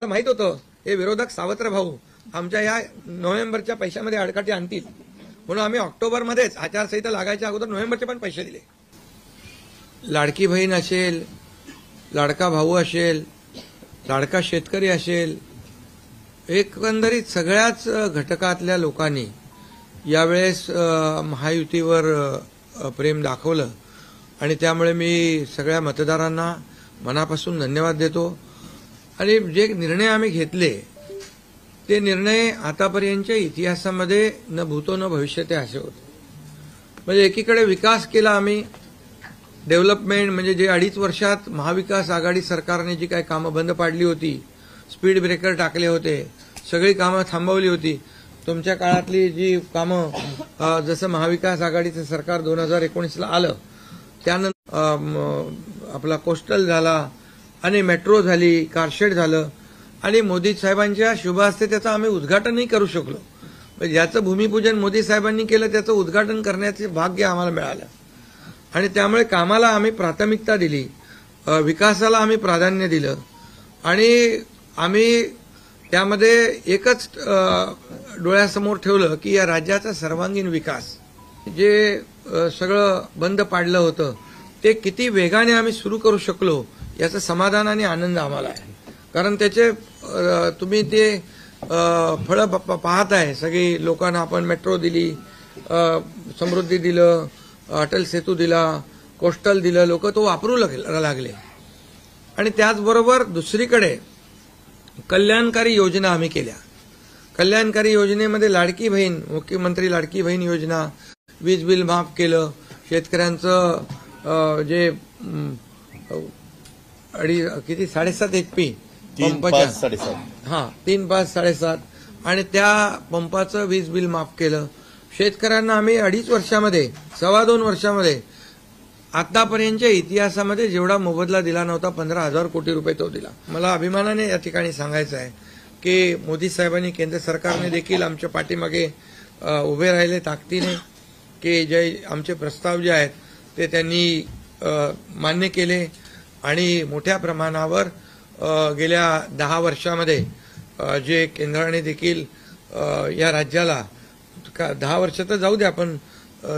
मला माहित होतं हे विरोधक सावत्र भाऊ आमच्या या नोव्हेंबरच्या पैशामध्ये आडकाठी आणतील, म्हणून आम्ही ऑक्टोबरमध्येच आचारसंहिता लागायच्या अगोदर नोव्हेंबरचे पण पैसे दिले. लाडकी बहीण असेल, लाडका भाऊ असेल, लाडका शेतकरी असेल, एकंदरीत सगळ्याच घटकातल्या लोकांनी यावेळेस महायुतीवर प्रेम दाखवलं आणि त्यामुळे मी सगळ्या मतदारांना मनापासून धन्यवाद देतो. आणि जे निर्णय आम्ही घेतले ते निर्णय आतापर्यंतच्या इतिहासामध्ये न भूतो न भविष्यते असे होते. म्हणजे एकीकडे विकास केला आम्ही, डेव्हलपमेंट म्हणजे जे 2.5 वर्षात महाविकास आघाडी सरकारने जी काही कामं बंद पाडली होती, स्पीड ब्रेकर टाकले होते, सगळी कामं थांबवली होती. तुमच्या काळातली जी कामं जसं महाविकास आघाडीचं सरकार 2019ला आलं त्यानंतर आपला कोस्टल झाला आणि मेट्रो झाली, कारशेड झालं आणि मोदी साहेबांच्या शुभ हस्ते त्याचं आम्ही उद्घाटनही करू शकलो. म्हणजे ज्याचं भूमिपूजन मोदी साहेबांनी केलं त्याचं उद्घाटन करण्याचे भाग्य आम्हाला मिळालं. आणि त्यामुळे कामाला आम्ही प्राथमिकता दिली, विकासाला आम्ही प्राधान्य दिलं आणि आम्ही त्यामध्ये एकच डोळ्यासमोर ठेवलं की या राज्याचा सर्वांगीण विकास, जे सगळं बंद पाडलं होतं ते किती वेगाने आम्ही सुरू करू शकलो याचं समाधान आणि आनंद आम्हाला आहे. कारण त्याचे तुम्ही ते फळं पाहत आहे. सगळी लोकांना आपण मेट्रो दिली, समृद्धी दिलं, अटल सेतू दिला, कोस्टल दिलं, लोक तो वापरू लागले. आणि त्याचबरोबर दुसरीकडे कल्याणकारी योजना आम्ही केल्या. कल्याणकारी योजनेमध्ये लाडकी बहीण, मुख्यमंत्री लाडकी बहीण योजना, वीज बिल माफ केलं, शेतकऱ्यांचं जे किती 7.5 HP पंपाच्या 3, 5, 7.5 आणि त्या पंपाचं वीज बिल माफ केलं. शेतकऱ्यांना आम्ही 2.5 वर्षामध्ये 2.25 वर्षामध्ये आतापर्यंतच्या इतिहासामध्ये जेवढा मोबदला दिला नव्हता 15,000 कोटी रुपये तो दिला. मला अभिमानाने या ठिकाणी सांगायचं आहे की मोदी साहेबांनी, केंद्र सरकारने देखील आमच्या पाठीमागे उभे राहिले ताकदीने, की जे आमचे प्रस्ताव जे आहेत ते त्यांनी मान्य केले आणि मोठ्या प्रमाणावर गेल्या 10 वर्षामध्ये जे केंद्राने देखील या राज्याला 10 वर्ष तर जाऊ द्या पण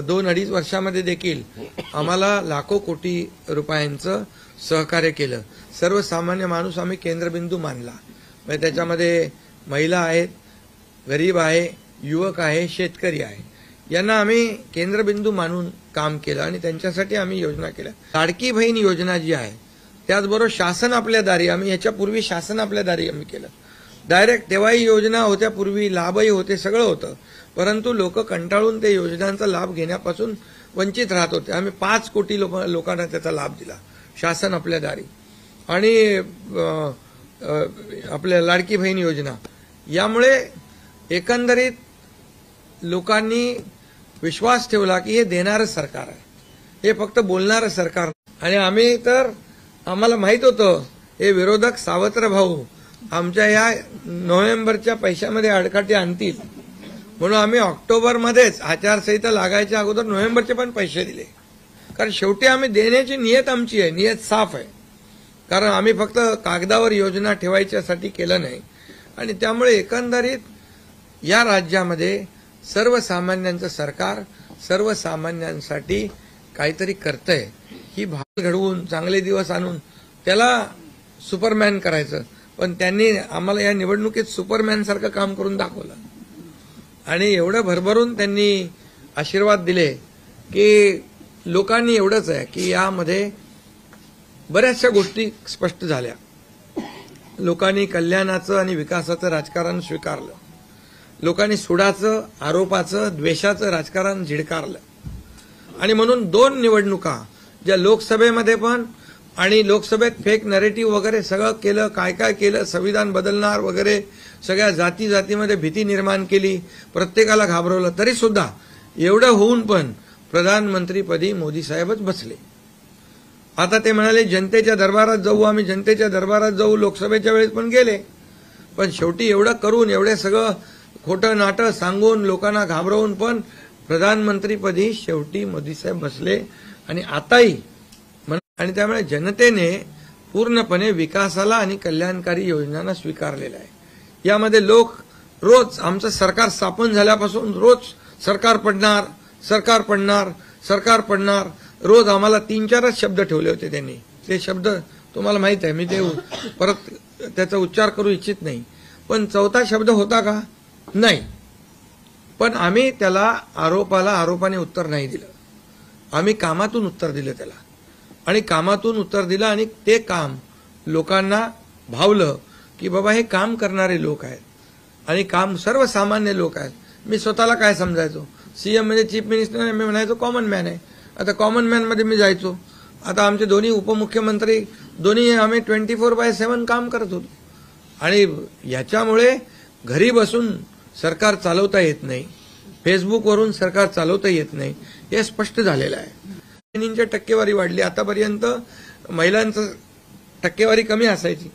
2-2.5 वर्षामध्ये देखील आम्हाला लाखो कोटी रुपयांचं सहकार्य केलं. सर्वसामान्य माणूस आम्ही केंद्रबिंदू मानला. म्हणजे त्याच्यामध्ये महिला आहेत, गरीब आहे, युवक आहे, शेतकरी आहे, यांना आम्ही केंद्रबिंदू मानून काम केलं आणि त्यांच्यासाठी आम्ही योजना केल्या. लाडकी बहीण योजना जी आहे त्याचबरोबर शासन आपल्या दारी, आम्ही ह्याच्यापूर्वी शासन आपल्या दारी आम्ही केलं. डायरेक्ट तेव्हाही योजना होत्या, पूर्वी लाभही होते, सगळं होतं, परंतु लोक कंटाळून ते योजनांचा लाभ घेण्यापासून वंचित राहत होते. आम्ही 5 कोटी लोकांना त्याचा लाभ दिला, शासन आपल्या दारी. आणि आपल्या लाडकी बहीण योजना, यामुळे एकंदरीत लोकांनी विश्वास ठेवला की हे देणारं सरकार आहे, हे फक्त बोलणारं सरकार. आणि आम्ही तर आम्हाला माहित होतं हे विरोधक सावत्र भाऊ आमच्या या नोव्हेंबरच्या पैशामध्ये आडकाठी आणतील, म्हणून आम्ही ऑक्टोबरमध्येच आचारसंहिता लागायच्या अगोदर नोव्हेंबरचे पण पैसे दिले. कारण शेवटी आम्ही देण्याची नियत आमची आहे, नियत साफ आहे. कारण आम्ही फक्त कागदावर योजना ठेवायच्यासाठी केलं नाही. आणि त्यामुळे एकंदरीत या राज्यामध्ये सर्वसामान्यांचं सरकार सर्वसामान्यांसाठी काहीतरी करतंय, ही भावना घडवून चांगले दिवस आणून त्याला सुपरमॅन करायचं. पण त्यांनी आम्हाला या निवडणुकीत सुपरमॅनसारखं काम करून दाखवलं आणि एवढं भरभरून त्यांनी आशीर्वाद दिले की लोकांनी एवढंच आहे की यामध्ये बऱ्याचशा गोष्टी स्पष्ट झाल्या. लोकांनी कल्याणाचं आणि विकासाचं राजकारण स्वीकारलं. लोकांनी सुडाचं, आरोपाचं, द्वेषाचं राजकारण झिडकारलं. आणि म्हणून 2 निवडणुका, ज्या लोकसभेमध्ये पण आणि लोकसभेत फेक नरेटिव्ह वगैरे सगळं केलं, काय काय केलं, संविधान बदलणार वगैरे, सगळ्या जातीमध्ये भीती निर्माण केली, प्रत्येकाला घाबरवलं, तरी सुद्धा एवढं होऊन पण प्रधानमंत्रीपदी मोदी साहेबच बसले. आता ते म्हणाले जनतेच्या दरबारात जाऊ, आम्ही जनतेच्या दरबारात जाऊ, लोकसभेच्या वेळेस पण गेले. पण शेवटी एवढं करून, एवढे सगळं खोटं नाटं सांगून, लोकांना घाबरवून पण प्रधानमंत्रीपदी शेवटी मोदी साहेब बसले. आणि आताही आणि त्यामुळे जनतेने पूर्णपणे विकासाला आणि कल्याणकारी योजनांना स्वीकारलेला आहे. यामध्ये लोक रोज आमचं सरकार स्थापन झाल्यापासून रोज सरकार पडणार, सरकार पडणार, सरकार पडणार, रोज आम्हाला 3-4च शब्द ठेवले होते त्यांनी. ते शब्द तुम्हाला माहित आहे, मी ते परत त्याचा उच्चार करू इच्छित नाही. पण चौथा शब्द होता का? नाही. पण आम्ही त्याला आरोपाने उत्तर नाही दिलं. आम्ही कामातून उत्तर दिलं त्याला, आणि कामातून उत्तर दिलं, आणि ते काम लोकांना भावलं की बाबा हे काम करणारे लोक आहेत आणि काम सर्वसामान्य लोक आहेत. मी स्वतःला काय समजायचो, सीएम म्हणजे चीफ मिनिस्टर, मी म्हणायचो कॉमन मॅन आहे. आता कॉमन मॅन मध्ये मी जायचो. आता आमचे दोन्ही उपमुख्यमंत्री दोन्ही आम्ही 24/7 काम करत होतो. आणि याच्यामुळे घरी बसून सरकार चालवता येत नाही, फेसबुकवरून सरकार चालवता येत नाही, हे स्पष्ट झालेलं आहे. बहिणींची टक्केवारी वाढली. आतापर्यंत महिलांचं टक्केवारी कमी असायची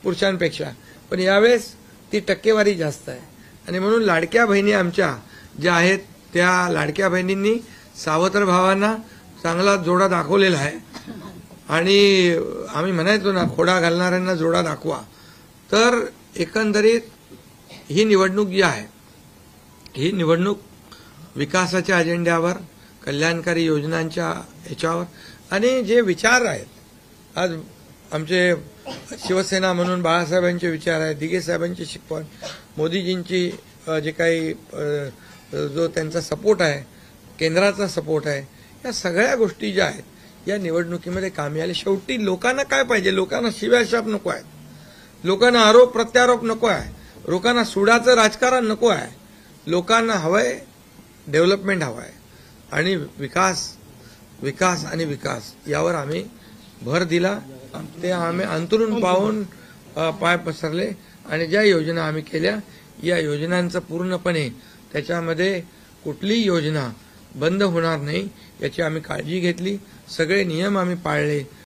पुरुषांपेक्षा, पण यावेळेस ती टक्केवारी जास्त आहे. आणि म्हणून लाडक्या बहिणी आमच्या ज्या आहेत त्या लाडक्या बहिणींनी सावत्र भावांना चांगला जोडा दाखवलेला आहे. आणि आम्ही म्हणायचो ना, खोडा घालणाऱ्यांना जोडा दाखवा. तर एकंदरीत ही निवडणूक जी आहे, ही निवडणूक विकासाच्या अजेंड्यावर, कल्याणकारी योजनांच्या ह्याच्यावर, आणि जे विचार आहेत, आज आमचे शिवसेना म्हणून बाळासाहेबांचे विचार आहेत, दिघे साहेबांची शिकवण, मोदीजींची जे काही जो त्यांचा सपोर्ट आहे, केंद्राचा सपोर्ट आहे, या सगळ्या गोष्टी ज्या आहेत या निवडणुकीमध्ये कामी आल्या. शेवटी लोकांना काय पाहिजे? लोकांना शिव्याशाप नको आहेत, लोकांना आरोप प्रत्यारोप नको आहे, लोकांना सुडाचं राजकारण नको आहे. लोकांना हवंय डेव्हलपमेंट हवं आहे, आणि विकास आणि विकास यावर आम्ही भर दिला. ते आम्ही अंतरून पाहून पाय पसरले, आणि ज्या योजना आम्ही केल्या या योजनांचं पूर्णपणे त्याच्यामध्ये कुठलीही योजना बंद होणार नाही याची आम्ही काळजी घेतली. सगळे नियम आम्ही पाळले,